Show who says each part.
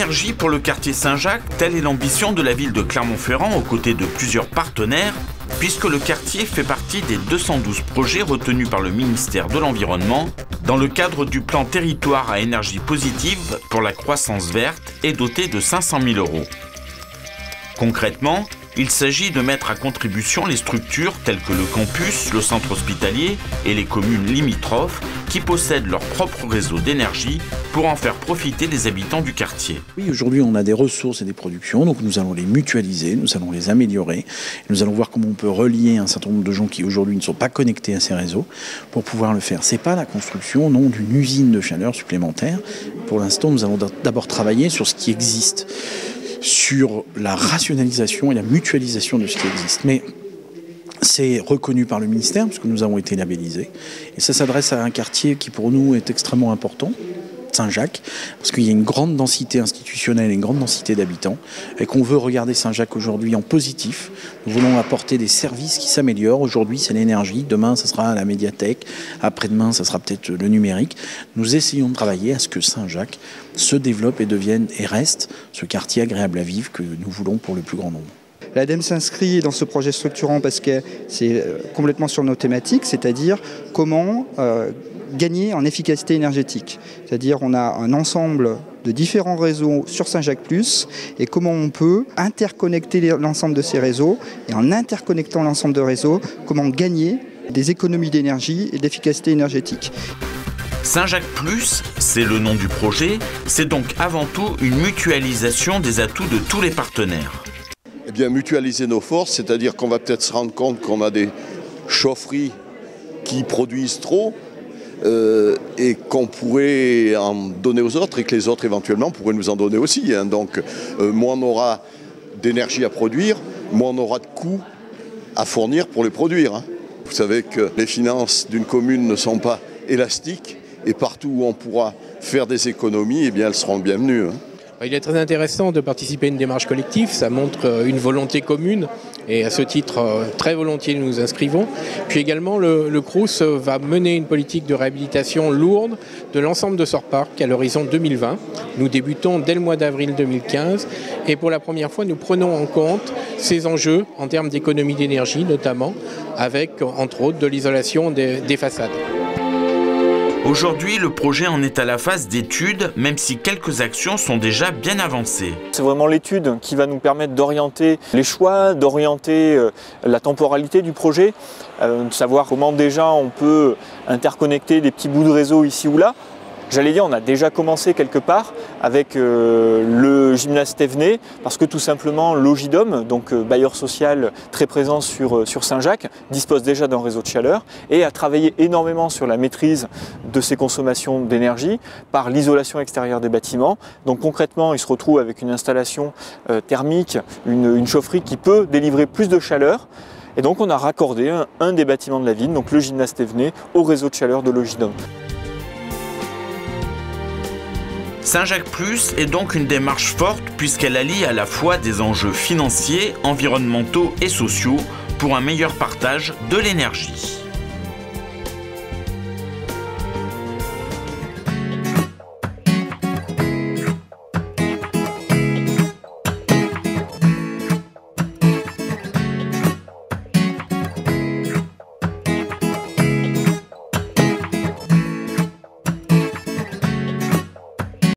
Speaker 1: l'énergie pour le quartier Saint-Jacques, telle est l'ambition de la ville de Clermont-Ferrand aux côtés de plusieurs partenaires, puisque le quartier fait partie des 212 projets retenus par le ministère de l'Environnement dans le cadre du plan territoire à énergie positive pour la croissance verte et doté de 500 000 €. Concrètement, il s'agit de mettre à contribution les structures telles que le campus, le centre hospitalier et les communes limitrophes qui possèdent leur propre réseau d'énergie pour en faire profiter les habitants du quartier.
Speaker 2: Oui, aujourd'hui on a des ressources et des productions, donc nous allons les mutualiser, nous allons les améliorer, nous allons voir comment on peut relier un certain nombre de gens qui aujourd'hui ne sont pas connectés à ces réseaux pour pouvoir le faire. C'est pas la construction, non, d'une usine de chaleur supplémentaire. Pour l'instant, nous allons d'abord travailler sur ce qui existe, sur la rationalisation et la mutualisation de ce qui existe. Mais c'est reconnu par le ministère, puisque nous avons été labellisés. Et ça s'adresse à un quartier qui, pour nous, est extrêmement important, Saint-Jacques, parce qu'il y a une grande densité institutionnelle et une grande densité d'habitants, et qu'on veut regarder Saint-Jacques aujourd'hui en positif. Nous voulons apporter des services qui s'améliorent. Aujourd'hui, c'est l'énergie. Demain, ça sera la médiathèque. Après-demain, ça sera peut-être le numérique. Nous essayons de travailler à ce que Saint-Jacques se développe et devienne et reste ce quartier agréable à vivre que nous voulons pour le plus grand nombre.
Speaker 3: L'ADEME s'inscrit dans ce projet structurant parce que c'est complètement sur nos thématiques, c'est-à-dire comment gagner en efficacité énergétique. C'est-à-dire on a un ensemble de différents réseaux sur Saint-Jacques Plus et comment on peut interconnecter l'ensemble de ces réseaux et en interconnectant l'ensemble de réseaux, comment gagner des économies d'énergie et d'efficacité énergétique.
Speaker 1: Saint-Jacques Plus, c'est le nom du projet, c'est donc avant tout une mutualisation des atouts de tous les partenaires.
Speaker 4: Eh bien, mutualiser nos forces, c'est-à-dire qu'on va peut-être se rendre compte qu'on a des chaufferies qui produisent trop et qu'on pourrait en donner aux autres et que les autres éventuellement pourraient nous en donner aussi. Donc, moins on aura d'énergie à produire, moins on aura de coûts à fournir pour les produire. Vous savez que les finances d'une commune ne sont pas élastiques et partout où on pourra faire des économies, eh bien, elles seront bienvenues.
Speaker 5: Il est très intéressant de participer à une démarche collective, ça montre une volonté commune et à ce titre, très volontiers nous nous inscrivons. Puis également, le Crous va mener une politique de réhabilitation lourde de l'ensemble de Sorparc à l'horizon 2020. Nous débutons dès le mois d'avril 2015 et pour la première fois, nous prenons en compte ces enjeux en termes d'économie d'énergie notamment, avec entre autres de l'isolation des façades.
Speaker 1: Aujourd'hui, le projet en est à la phase d'étude, même si quelques actions sont déjà bien avancées.
Speaker 6: C'est vraiment l'étude qui va nous permettre d'orienter les choix, d'orienter la temporalité du projet, de savoir comment déjà on peut interconnecter des petits bouts de réseau ici ou là. J'allais dire, on a déjà commencé quelque part avec le gymnase Thévenet, parce que tout simplement l'Ogidom, donc bailleur social très présent sur Saint-Jacques, dispose déjà d'un réseau de chaleur et a travaillé énormément sur la maîtrise de ses consommations d'énergie par l'isolation extérieure des bâtiments. Donc concrètement, il se retrouve avec une installation thermique, une chaufferie qui peut délivrer plus de chaleur. Et donc on a raccordé un des bâtiments de la ville, donc le gymnase Thévenet, au réseau de chaleur de l'Ogidom.
Speaker 1: Saint-Jacques Plus est donc une démarche forte puisqu'elle allie à la fois des enjeux financiers, environnementaux et sociaux pour un meilleur partage de l'énergie.